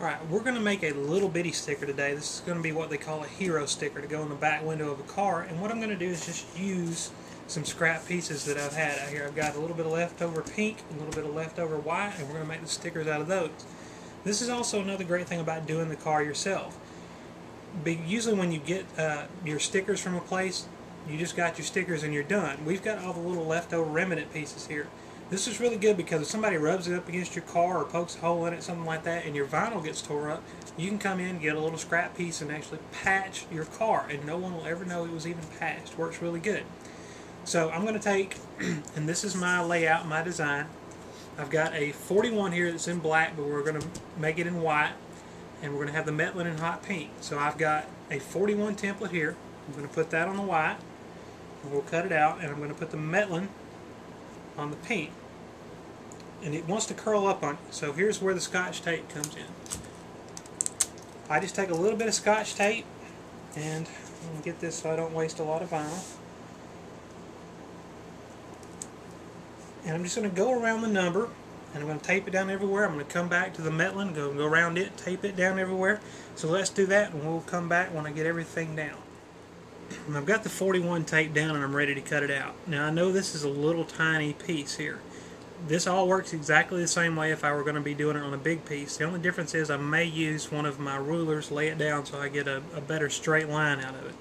Alright, we're going to make a little bitty sticker today. This is going to be what they call a hero sticker to go in the back window of a car. And what I'm going to do is just use some scrap pieces that I've had out here. I've got a little bit of leftover pink, a little bit of leftover white, and we're going to make the stickers out of those. This is also another great thing about doing the car yourself. Usually when you get your stickers from a place, you just got your stickers and you're done. We've got all the little leftover remnant pieces here. This is really good because if somebody rubs it up against your car or pokes a hole in it, something like that, and your vinyl gets tore up, you can come in, get a little scrap piece, and actually patch your car, and no one will ever know it was even patched. Works really good. So I'm going to take, and this is my layout, my design. I've got a 41 here that's in black, but we're going to make it in white, and we're going to have the Metlin in hot pink. So I've got a 41 template here. I'm going to put that on the white, and we'll cut it out, and I'm going to put the Metlin on the pink, and it wants to curl up on you. So here's where the Scotch tape comes in. I just take a little bit of Scotch tape, and I'm get this so I don't waste a lot of vinyl, and I'm just going to go around the number, and I'm going to tape it down everywhere. I'm going to come back to the Metlin, go around it, tape it down everywhere. So let's do that, and we'll come back when I get everything down. And I've got the 41 taped down and I'm ready to cut it out. Now I know this is a little tiny piece here. This all works exactly the same way if I were going to be doing it on a big piece. The only difference is I may use one of my rulers, lay it down so I get a better straight line out of it.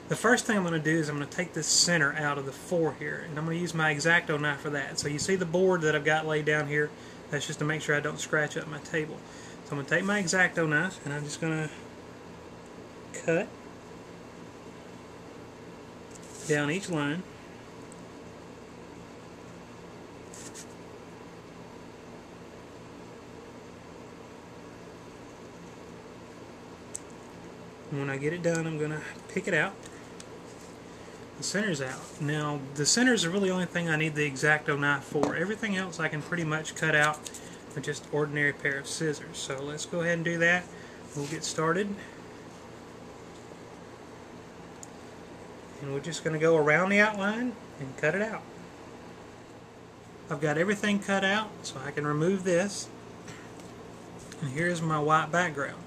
The first thing I'm going to do is I'm going to take this center out of the 4 here, and I'm going to use my X-Acto knife for that. So you see the board that I've got laid down here? That's just to make sure I don't scratch up my table. So I'm going to take my X-Acto knife and I'm just going to cut down each line. And when I get it done, I'm going to pick it out. The center's out. Now, the center's really the only thing I need the X-Acto knife for. Everything else I can pretty much cut out with just an ordinary pair of scissors. So let's go ahead and do that. We'll get started. And we're just going to go around the outline and cut it out. I've got everything cut out, so I can remove this. And here's my white background.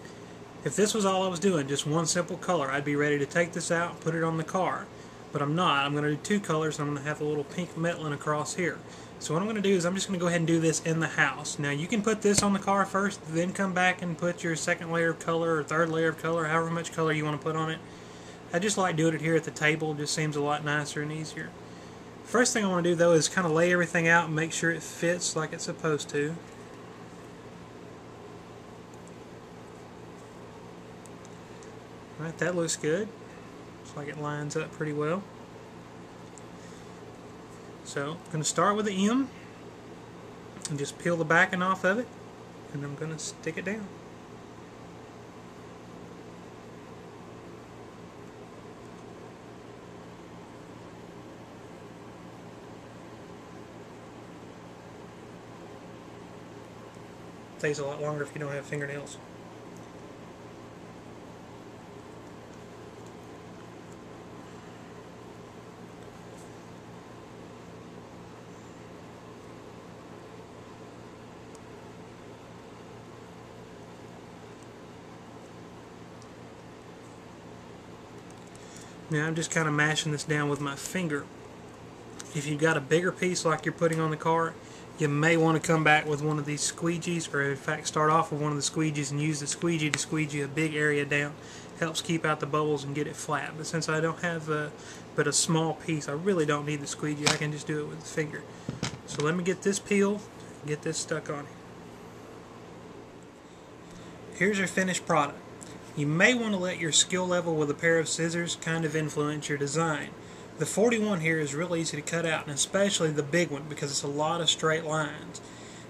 If this was all I was doing, just one simple color, I'd be ready to take this out and put it on the car. But I'm not. I'm going to do 2 colors, and I'm going to have a little pink Metlin across here. So what I'm going to do is I'm just going to go ahead and do this in the house. Now you can put this on the car first, then come back and put your second layer of color or third layer of color, however much color you want to put on it. I just like doing it here at the table. It just seems a lot nicer and easier. First thing I want to do though is kind of lay everything out and make sure it fits like it's supposed to. Alright, that looks good. Looks like it lines up pretty well. So I'm going to start with the M and just peel the backing off of it, and I'm going to stick it down. Takes a lot longer if you don't have fingernails. Now I'm just kind of mashing this down with my finger. If you've got a bigger piece like you're putting on the car, you may want to come back with one of these squeegees, or in fact start off with one of the squeegees and use the squeegee to squeegee a big area down. Helps keep out the bubbles and get it flat. But since I don't have but a small piece, I really don't need the squeegee. I can just do it with the finger. So let me get this peeled and get this stuck on here. Here's your finished product. You may want to let your skill level with a pair of scissors kind of influence your design. The 41 here is real easy to cut out, and especially the big one because it's a lot of straight lines.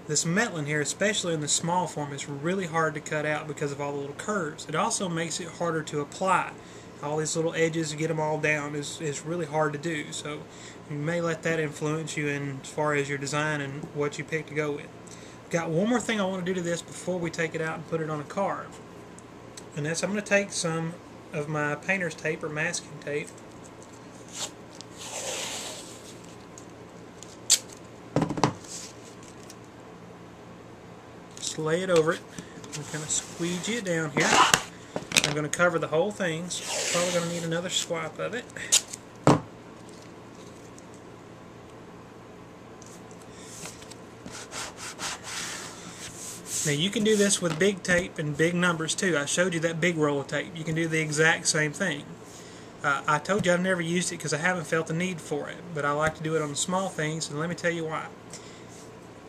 This Metlin here, especially in the small form, is really hard to cut out because of all the little curves. It also makes it harder to apply. All these little edges, get them all down, is really hard to do. So you may let that influence you in as far as your design and what you pick to go with. Got one more thing I want to do to this before we take it out and put it on a card. And that's I'm going to take some of my painter's tape or masking tape. Just lay it over it. I'm kind of squeegee it down here. I'm going to cover the whole thing, so probably going to need another swipe of it. Now you can do this with big tape and big numbers too. I showed you that big roll of tape. You can do the exact same thing. I told you I've never used it because I haven't felt the need for it, but I like to do it on the small things, and let me tell you why.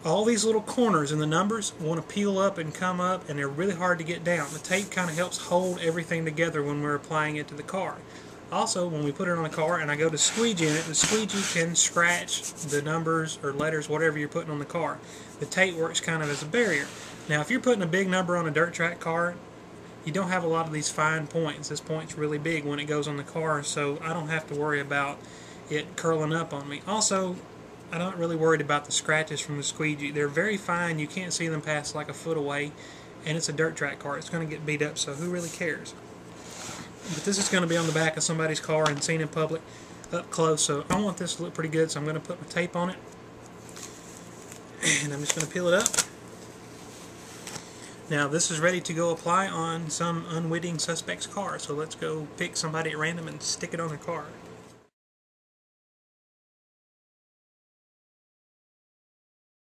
All these little corners in the numbers want to peel up and come up, and they're really hard to get down. The tape kind of helps hold everything together when we're applying it to the car. Also, when we put it on the car and I go to squeegee in it, the squeegee can scratch the numbers or letters, whatever you're putting on the car. The tape works kind of as a barrier. Now, if you're putting a big number on a dirt track car, you don't have a lot of these fine points. This point's really big when it goes on the car, so I don't have to worry about it curling up on me. Also, I'm not really worried about the scratches from the squeegee. They're very fine. You can't see them past like a foot away, and it's a dirt track car. It's going to get beat up, so who really cares? But this is going to be on the back of somebody's car and seen in public up close, so I want this to look pretty good, so I'm going to put my tape on it, and I'm just going to peel it up. Now this is ready to go apply on some unwitting suspect's car, so let's go pick somebody at random and stick it on their car.